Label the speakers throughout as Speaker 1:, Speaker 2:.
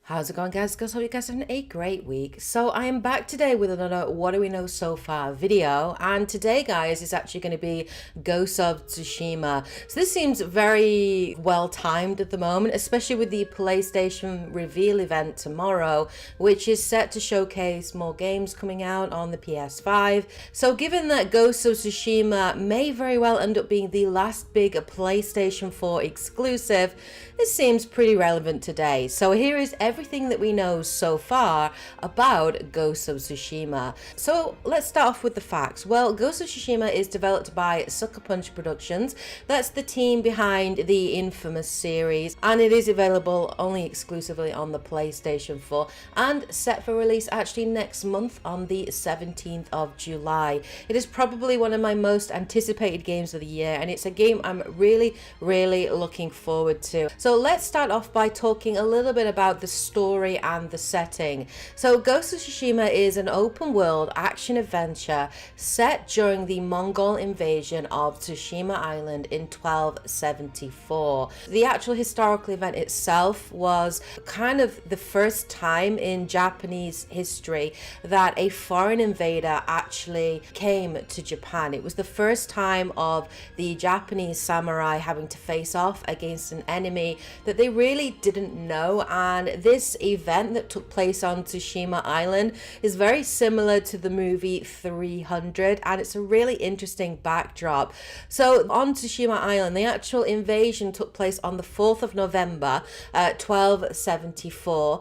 Speaker 1: How's it going, guys? Hope you guys are having a great week. So I am back today with another What Do We Know So Far video, and today, guys, is actually going to be Ghost of Tsushima. So this seems very well timed at the moment, especially with the PlayStation reveal event tomorrow, which is set to showcase more games coming out on the PS5. So given that Ghost of Tsushima may very well end up being the last big PlayStation 4 exclusive, this seems pretty relevant today. So here is everything that we know so far about Ghost of Tsushima. So let's start off with the facts. Well, Ghost of Tsushima is developed by Sucker Punch Productions. That's the team behind the infamous series, and it is available only exclusively on the PlayStation 4 and set for release actually next month on the 17th of July. It is probably one of my most anticipated games of the year, and it's a game I'm really looking forward to. So let's start off by talking a little bit about the story and the setting. So Ghost of Tsushima is an open world action adventure set during the Mongol invasion of Tsushima Island in 1274. The actual historical event itself was kind of the first time in Japanese history that a foreign invader actually came to Japan. It was the first time of the Japanese samurai having to face off against an enemy that they really didn't know, and this event that took place on Tsushima Island is very similar to the movie 300, and it's a really interesting backdrop. So on Tsushima Island, the actual invasion took place on the 4th of November 1274,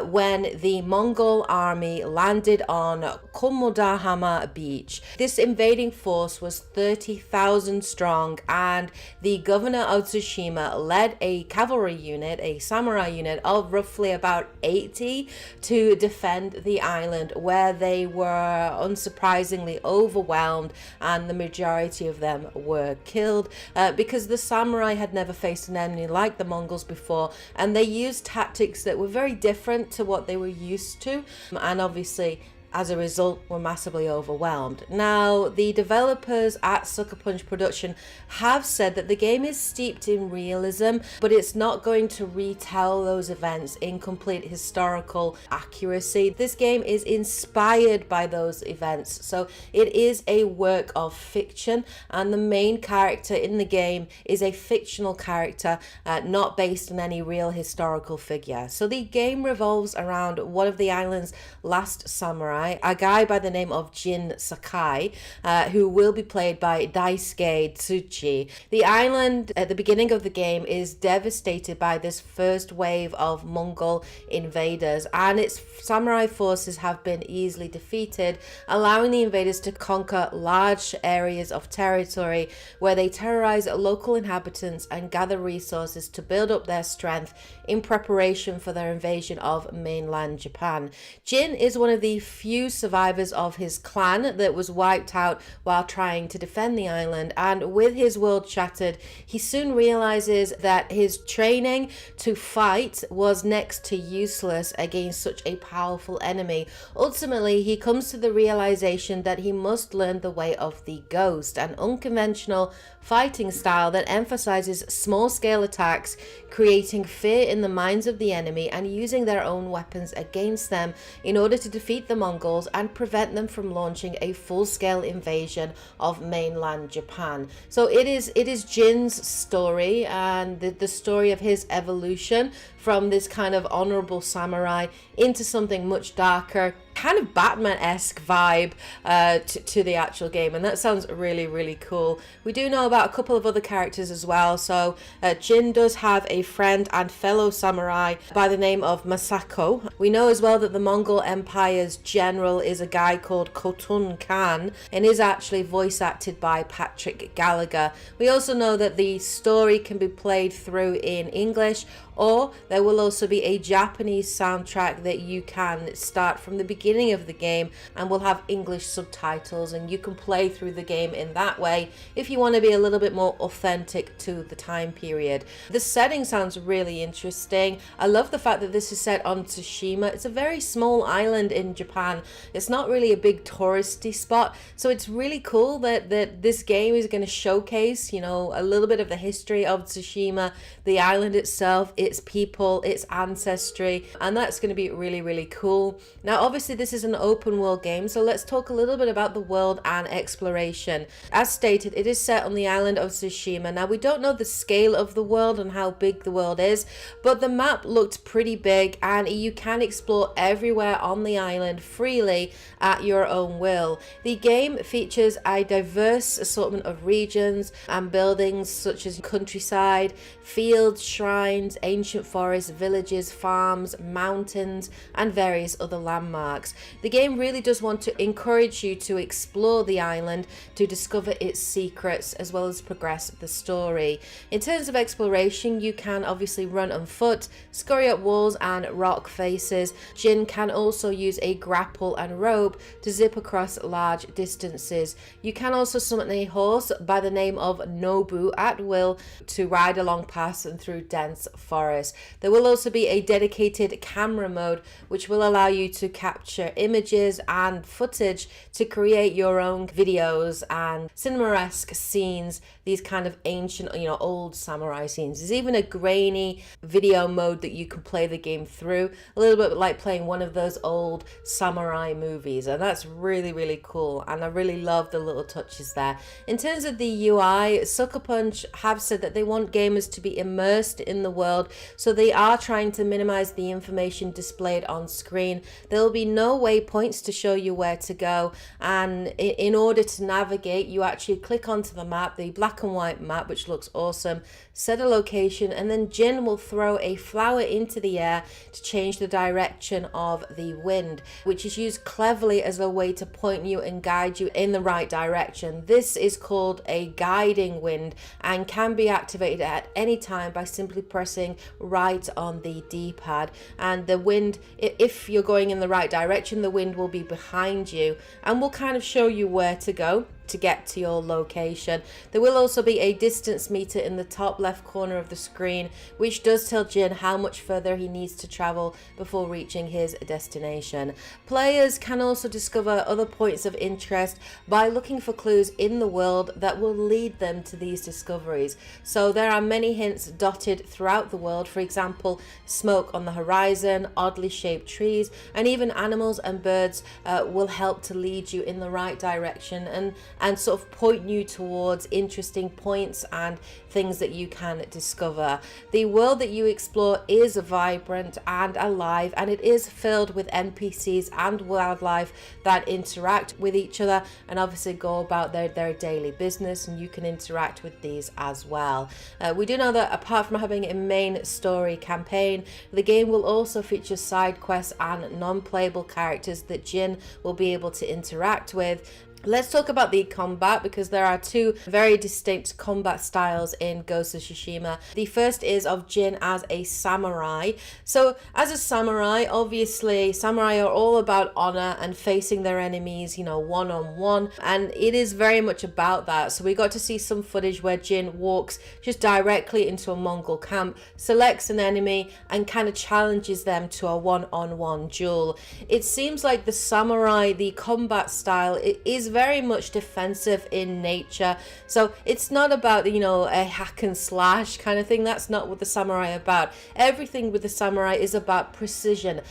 Speaker 1: when the Mongol army landed on Komodahama beach. This invading force was 30,000 strong, and the governor of Tsushima led a cavalry unit, a samurai unit of roughly about 80 to defend the island, where they were unsurprisingly overwhelmed and the majority of them were killed because the samurai had never faced an enemy like the Mongols before, and they used tactics that were very different to what they were used to, and obviously as a result were massively overwhelmed. Now, the developers at Sucker Punch Production have said that the game is steeped in realism, but it's not going to retell those events in complete historical accuracy. This game is inspired by those events, so it is a work of fiction, and the main character in the game is a fictional character, not based on any real historical figure. So the game revolves around one of the island's last samurai, a guy by the name of Jin Sakai, who will be played by Daisuke Tsuchi. The island at the beginning of the game is devastated by this first wave of Mongol invaders, and its samurai forces have been easily defeated, allowing the invaders to conquer large areas of territory where they terrorize local inhabitants and gather resources to build up their strength in preparation for their invasion of mainland Japan. Jin is one of the few survivors of his clan that was wiped out while trying to defend the island, and with his world shattered, he soon realizes that his training to fight was next to useless against such a powerful enemy. Ultimately, he comes to the realization that he must learn the way of the ghost, an unconventional fighting style that emphasizes small-scale attacks, creating fear in the minds of the enemy and using their own weapons against them in order to defeat the Mongols and prevent them from launching a full-scale invasion of mainland Japan. So it is Jin's story, and the story of his evolution from this kind of honorable samurai into something much darker, kind of Batman-esque vibe to the actual game, and that sounds really cool. We do know about a couple of other characters as well. So Jin does have a friend and fellow samurai by the name of Masako. We know as well that the Mongol Empire's general is a guy called Khotun Khan and is actually voice acted by Patrick Gallagher. We also know that the story can be played through in English, or there will also be a Japanese soundtrack that you can start from the beginning of the game and will have English subtitles, and you can play through the game in that way if you want to be a little bit more authentic to the time period. The setting sounds really interesting. I love the fact that this is set on Tsushima. It's a very small island in Japan. It's not really a big touristy spot, so it's really cool that this game is going to showcase, you know, a little bit of the history of Tsushima, the island itself, its people, its ancestry, and that's going to be really, really cool. Now, obviously, this is an open world game, so let's talk a little bit about the world and exploration. As stated, it is set on the island of Tsushima. Now, we don't know the scale of the world and how big the world is, but the map looked pretty big, and you can explore everywhere on the island freely at your own will. The game features a diverse assortment of regions and buildings such as countryside, fields, shrines, ancient forests, villages, farms, mountains, and various other landmarks. The game really does want to encourage you to explore the island, to discover its secrets, as well as progress the story. In terms of exploration, you can obviously run on foot, scurry up walls and rock faces. Jin can also use a grapple and rope to zip across large distances. You can also summon a horse by the name of Nobu at will to ride along paths and through dense forests. There will also be a dedicated camera mode which will allow you to capture images and footage to create your own videos and cinema-esque scenes, these kind of ancient, old samurai scenes. There's even a grainy video mode that you can play the game through, a little bit like playing one of those old samurai movies, and that's really, really cool, and I really love the little touches there. In terms of the UI, Sucker Punch have said that they want gamers to be immersed in the world, so they are trying to minimize the information displayed on screen. There will be no waypoints to show you where to go, and in order to navigate, you actually click onto the map, the black and white map, which looks awesome, set a location, and then Jin will throw a flower into the air to change the direction of the wind, which is used cleverly as a way to point you and guide you in the right direction. This is called a guiding wind and can be activated at any time by simply pressing right on the D-pad, and the wind, if you're going in the right direction, the wind will be behind you and will kind of show you where to go to get to your location. There will also be a distance meter in the top left corner of the screen, which does tell Jin how much further he needs to travel before reaching his destination. Players can also discover other points of interest by looking for clues in the world that will lead them to these discoveries. So there are many hints dotted throughout the world, for example, smoke on the horizon, oddly shaped trees, and even animals and birds will help to lead you in the right direction and sort of point you towards interesting points and things that you can discover. The world that you explore is vibrant and alive, and it is filled with NPCs and wildlife that interact with each other and obviously go about their daily business, and you can interact with these as well. We do know that apart from having a main story campaign, the game will also feature side quests and non-playable characters that Jin will be able to interact with. Let's talk about the combat, because there are two very distinct combat styles in Ghost of Tsushima. The first is of Jin as a samurai. So as a samurai, obviously samurai are all about honor and facing their enemies, one-on-one, and it is very much about that. So we got to see some footage where Jin walks just directly into a Mongol camp, selects an enemy and kind of challenges them to a one-on-one duel. It seems like the samurai, the combat style, it is very much defensive in nature, so it's not about a hack and slash kind of thing. That's not what the samurai are about. Everything with the samurai is about precision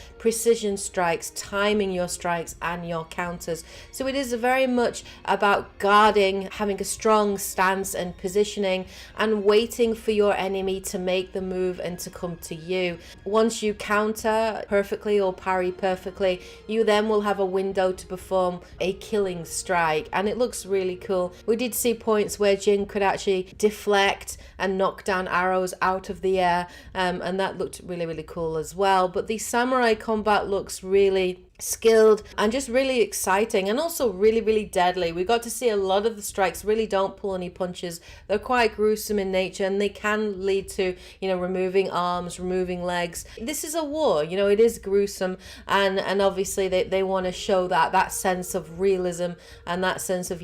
Speaker 1: strikes, timing your strikes and your counters. So it is very much about guarding, having a strong stance and positioning, and waiting for your enemy to make the move and to come to you. Once you counter perfectly or parry perfectly, you then will have a window to perform a killing strike, and it looks really cool. We did see points where Jin could actually deflect and knock down arrows out of the air, and that looked really, really cool as well. But the samurai combat looks really skilled and just really exciting, and also really, really deadly. We got to see a lot of the strikes really don't pull any punches. They're quite gruesome in nature, and they can lead to removing arms, removing legs. This is a war, it is gruesome, and obviously they want to show that sense of realism and that sense of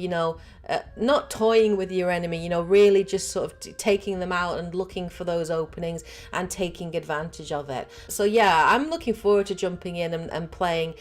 Speaker 1: not toying with your enemy, you know, really just sort of taking them out and looking for those openings and taking advantage of it. So yeah, I'm looking forward to jumping in and playing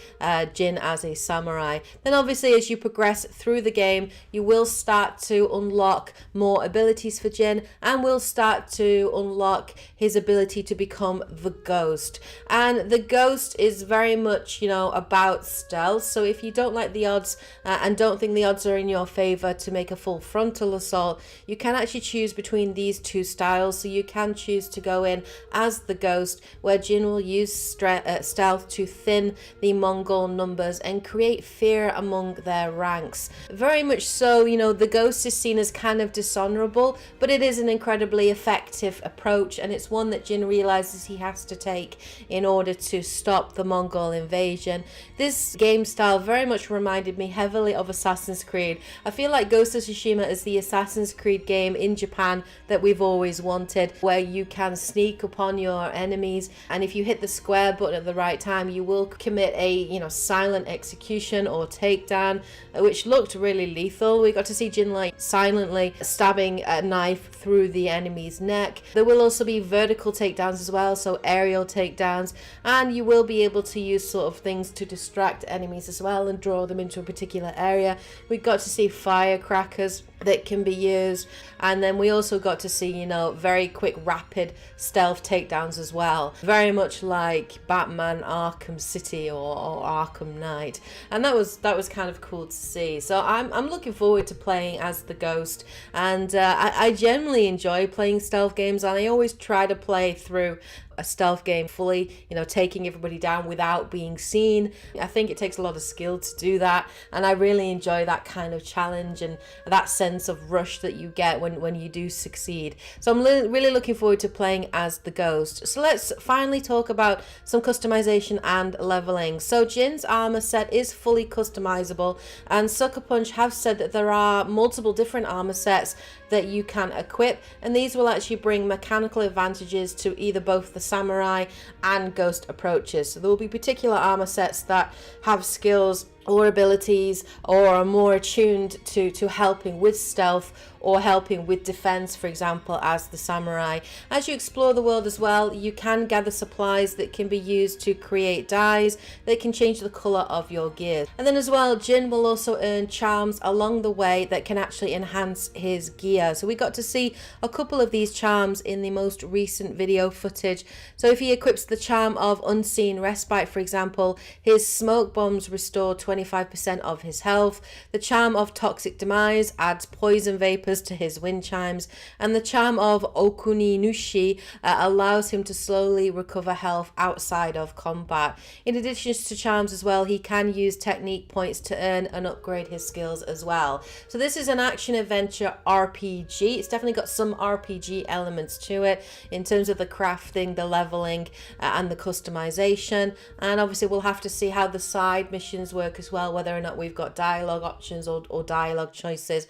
Speaker 1: Jin as a samurai. Then obviously as you progress through the game, you will start to unlock more abilities for Jin, and will start to unlock his ability to become the Ghost. And the Ghost is very much, you know, about stealth. So if you don't like the odds and don't think the odds are in your favor to make a full frontal assault, you can actually choose between these two styles. So you can choose to go in as the Ghost, where Jin will use stealth to thin the Mongol numbers and create fear among their ranks. Very much so, you know, the Ghost is seen as kind of dishonorable, but it is an incredibly effective approach, and it's one that Jin realizes he has to take in order to stop the Mongol invasion. This game style very much reminded me heavily of Assassin's Creed. I feel like Ghost of Tsushima is the Assassin's Creed game in Japan that we've always wanted, where you can sneak upon your enemies, and if you hit the square button at the right time, you will commit a, you know, silent execution or takedown, which looked really lethal. We got to see Jin like silently stabbing a knife through the enemy's neck. There will also be vertical takedowns as well, so aerial takedowns, and you will be able to use sort of things to distract enemies as well and draw them into a particular area. We got to see firecrackers that can be used, and then we also got to see, you know, very quick rapid stealth takedowns as well, very much like Batman Arkham City or Arkham Knight, and that was kind of cool to see. So I'm looking forward to playing as the Ghost, and I generally enjoy playing stealth games, and I always try to play through a stealth game fully, you know, taking everybody down without being seen. I think it takes a lot of skill to do that, and I really enjoy that kind of challenge and that sense of rush that you get when you do succeed. So I'm really looking forward to playing as the Ghost. So let's finally talk about some customization and leveling. So Jin's armor set is fully customizable, and Sucker Punch have said that there are multiple different armor sets that you can equip, and these will actually bring mechanical advantages to either both the samurai and Ghost approaches. So there will be particular armor sets that have skills or abilities or are more attuned to helping with stealth or helping with defense, for example, as the samurai. As you explore the world as well, you can gather supplies that can be used to create dyes that can change the color of your gear. And then as well, Jin will also earn charms along the way that can actually enhance his gear. So we got to see a couple of these charms in the most recent video footage. So if he equips the charm of Unseen Respite, for example, his smoke bombs restore 25% of his health. The charm of Toxic Demise adds poison vapors to his wind chimes, and the charm of Okuni Nushi allows him to slowly recover health outside of combat. In addition to charms as well, he can use technique points to earn and upgrade his skills as well. So this is an action adventure RPG. It's definitely got some RPG elements to it in terms of the crafting, the leveling, and the customization. And obviously we'll have to see how the side missions work as well, whether or not we've got dialogue options or dialogue choices,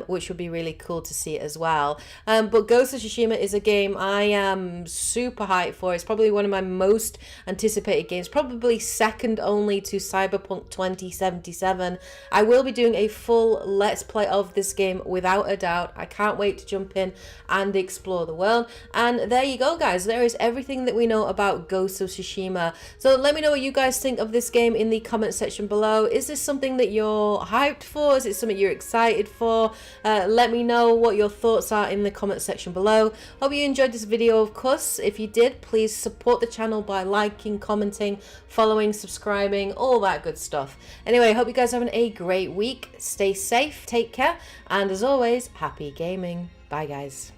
Speaker 1: which would be really cool to see as well. But Ghost of Tsushima is a game I am super hyped for. It's probably one of my most anticipated games, probably second only to Cyberpunk 2077. I will be doing a full let's play of this game without a doubt. I can't wait to jump in and explore the world. And there you go, guys. There is everything that we know about Ghost of Tsushima. So let me know what you guys think of this game in the comment section below. Is this something that you're hyped for? Is it something you're excited for? Let me know what your thoughts are in the comment section below. Hope you enjoyed this video, of course. If you did, please support the channel by liking, commenting, following, subscribing, all that good stuff. Anyway, hope you guys are having a great week. Stay safe, take care, and as always, happy gaming. Bye, guys.